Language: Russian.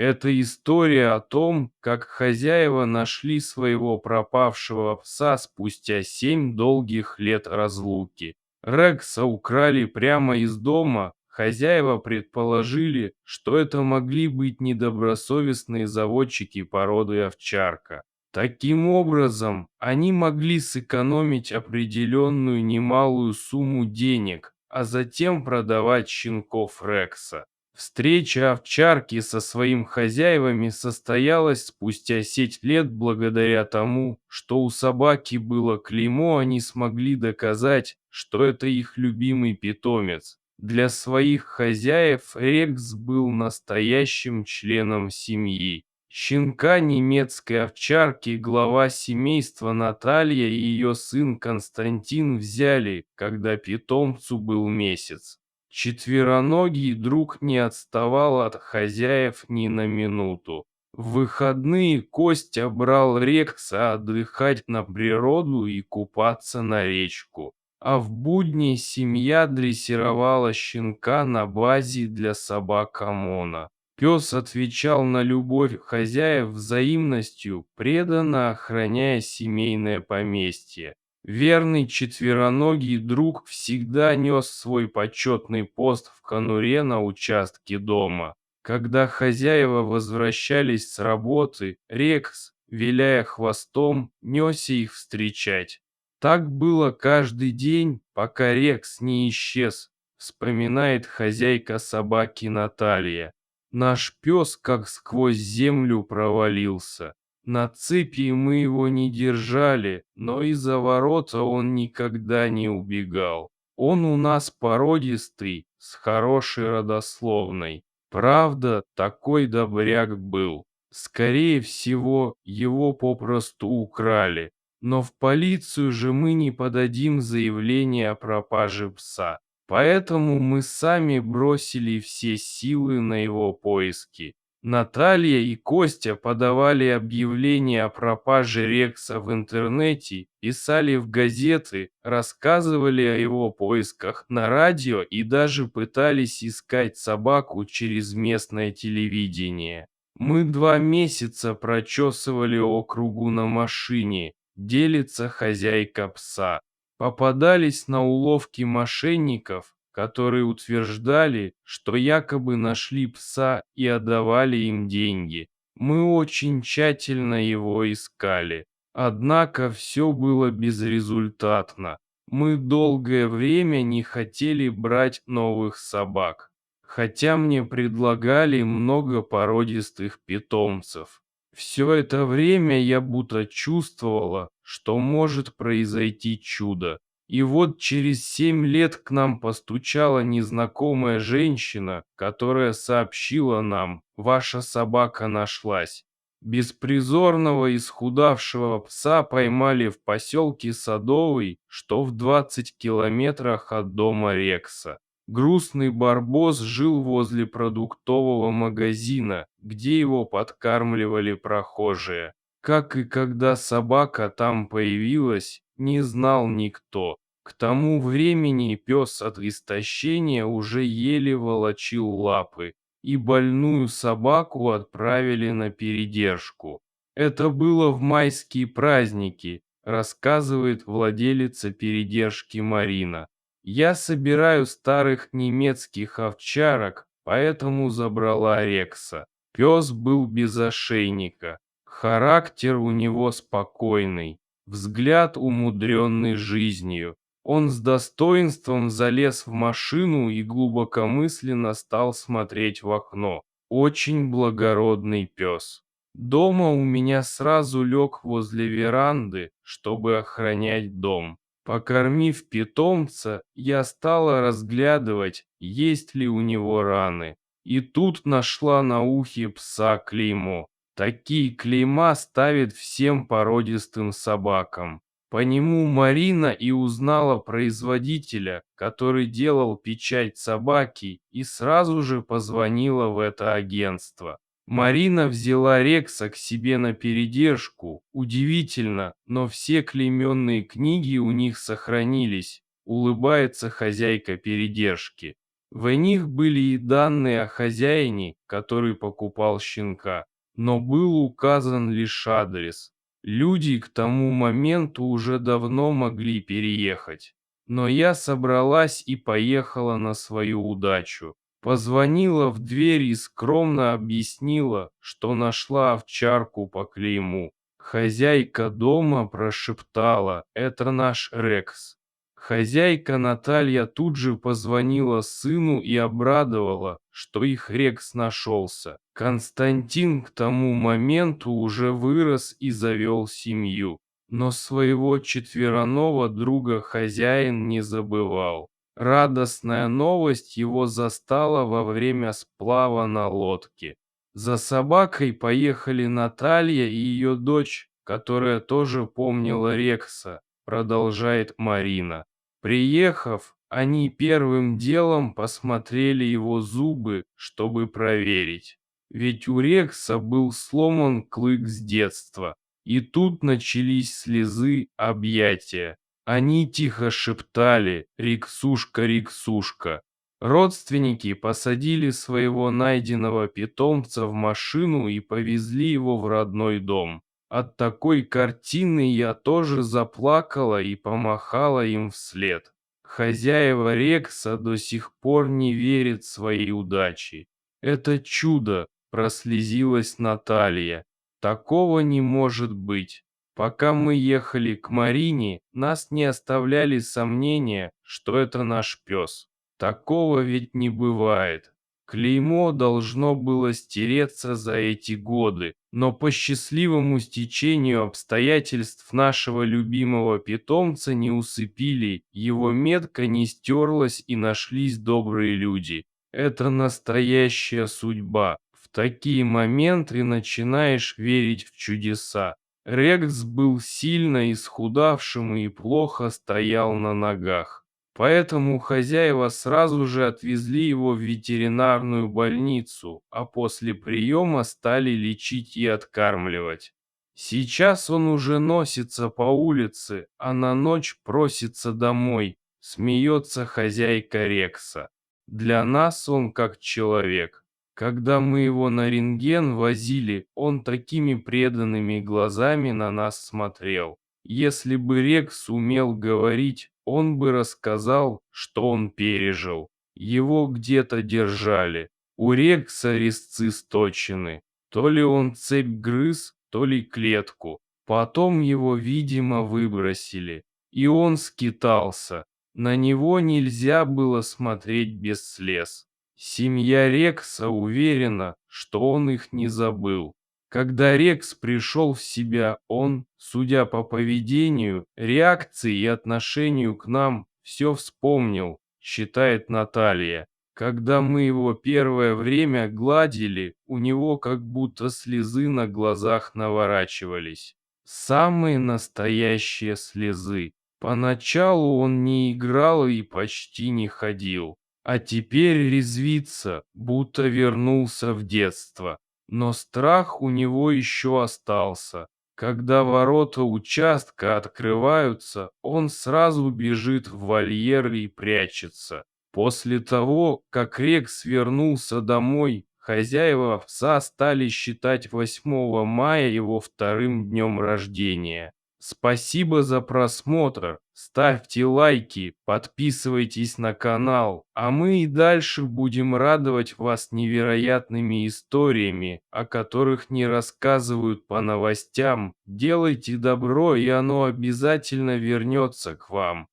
Это история о том, как хозяева нашли своего пропавшего пса спустя 7 долгих лет разлуки. Рекса украли прямо из дома. Хозяева предположили, что это могли быть недобросовестные заводчики породы овчарка. Таким образом, они могли сэкономить определенную немалую сумму денег, а затем продавать щенков Рекса. Встреча овчарки со своими хозяевами состоялась спустя 7 лет благодаря тому, что у собаки было клеймо, они смогли доказать, что это их любимый питомец. Для своих хозяев Рекс был настоящим членом семьи. Щенка немецкой овчарки глава семейства Наталья и ее сын Константин взяли, когда питомцу был месяц. Четвероногий друг не отставал от хозяев ни на минуту. В выходные Костя брал Рекса отдыхать на природу и купаться на речку. А в будни семья дрессировала щенка на базе для собак ОМОНа. Пес отвечал на любовь хозяев взаимностью, преданно охраняя семейное поместье. Верный четвероногий друг всегда нес свой почетный пост в конуре на участке дома. Когда хозяева возвращались с работы, Рекс, виляя хвостом, несся их встречать. Так было каждый день, пока Рекс не исчез, вспоминает хозяйка собаки Наталья. Наш пес как сквозь землю провалился. На цепи мы его не держали, но из-за ворота он никогда не убегал. Он у нас породистый, с хорошей родословной. Правда, такой добряк был. Скорее всего, его попросту украли. Но в полицию же мы не подадим заявление о пропаже пса. Поэтому мы сами бросили все силы на его поиски. Наталья и Костя подавали объявления о пропаже Рекса в интернете, писали в газеты, рассказывали о его поисках на радио и даже пытались искать собаку через местное телевидение. Мы 2 месяца прочесывали округу на машине, делится хозяйка пса. Попадались на уловки мошенников, которые утверждали, что якобы нашли пса и отдавали им деньги. Мы очень тщательно его искали. Однако все было безрезультатно. Мы долгое время не хотели брать новых собак, хотя мне предлагали много породистых питомцев. Все это время я будто чувствовала, что может произойти чудо. И вот через 7 лет к нам постучала незнакомая женщина, которая сообщила нам: «Ваша собака нашлась». Беспризорного исхудавшего пса поймали в поселке Садовый, что в 20 километрах от дома Рекса. Грустный барбос жил возле продуктового магазина, где его подкармливали прохожие. Как и когда собака там появилась, не знал никто. К тому времени пес от истощения уже еле волочил лапы, и больную собаку отправили на передержку. Это было в майские праздники, рассказывает владелица передержки Марина. Я собираю старых немецких овчарок, поэтому забрала Рекса. Пес был без ошейника. Характер у него спокойный, взгляд умудренный жизнью. Он с достоинством залез в машину и глубокомысленно стал смотреть в окно. Очень благородный пес. Дома у меня сразу лег возле веранды, чтобы охранять дом. Покормив питомца, я стала разглядывать, есть ли у него раны. И тут нашла на ухе пса клеймо. Такие клейма ставят всем породистым собакам. По нему Марина и узнала производителя, который делал печать собаки, и сразу же позвонила в это агентство. Марина взяла Рекса к себе на передержку. Удивительно, но все клейменные книги у них сохранились, улыбается хозяйка передержки. В них были и данные о хозяине, который покупал щенка, но был указан лишь адрес. Люди к тому моменту уже давно могли переехать. Но я собралась и поехала на свою удачу. Позвонила в дверь и скромно объяснила, что нашла овчарку по клейму. Хозяйка дома прошептала: «Это наш Рекс». Хозяйка Наталья тут же позвонила сыну и обрадовала, что их Рекс нашелся. Константин к тому моменту уже вырос и завел семью, но своего четвероногого друга хозяин не забывал. Радостная новость его застала во время сплава на лодке. За собакой поехали Наталья и ее дочь, которая тоже помнила Рекса, продолжает Марина. Приехав, они первым делом посмотрели его зубы, чтобы проверить. Ведь у Рекса был сломан клык с детства. И тут начались слезы, объятия. Они тихо шептали: «Риксушка, Риксушка». Родственники посадили своего найденного питомца в машину и повезли его в родной дом. От такой картины я тоже заплакала и помахала им вслед. Хозяева Рекса до сих пор не верят своей удаче. Это чудо, прослезилась Наталья. Такого не может быть. Пока мы ехали к Марине, нас не оставляли сомнения, что это наш пес. Такого ведь не бывает. Клеймо должно было стереться за эти годы, но по счастливому стечению обстоятельств нашего любимого питомца не усыпили, его метка не стерлась и нашлись добрые люди. Это настоящая судьба. В такие моменты начинаешь верить в чудеса. Рекс был сильно исхудавшим и плохо стоял на ногах. Поэтому хозяева сразу же отвезли его в ветеринарную больницу, а после приема стали лечить и откармливать. Сейчас он уже носится по улице, а на ночь просится домой, смеется хозяйка Рекса. Для нас он как человек. Когда мы его на рентген возили, он такими преданными глазами на нас смотрел. Если бы Рекс умел говорить, он бы рассказал, что он пережил. Его где-то держали. У Рекса резцы сточены. То ли он цепь грыз, то ли клетку. Потом его, видимо, выбросили. И он скитался. На него нельзя было смотреть без слез. Семья Рекса уверена, что он их не забыл. Когда Рекс пришел в себя, он, судя по поведению, реакции и отношению к нам, все вспомнил, считает Наталья. Когда мы его первое время гладили, у него как будто слезы на глазах наворачивались. Самые настоящие слезы. Поначалу он не играл и почти не ходил, а теперь резвится, будто вернулся в детство. Но страх у него еще остался. Когда ворота участка открываются, он сразу бежит в вольер и прячется. После того, как Рекс вернулся домой, хозяева пса стали считать 8 мая его вторым днем рождения. Спасибо за просмотр, ставьте лайки, подписывайтесь на канал, а мы и дальше будем радовать вас невероятными историями, о которых не рассказывают по новостям. Делайте добро, и оно обязательно вернется к вам.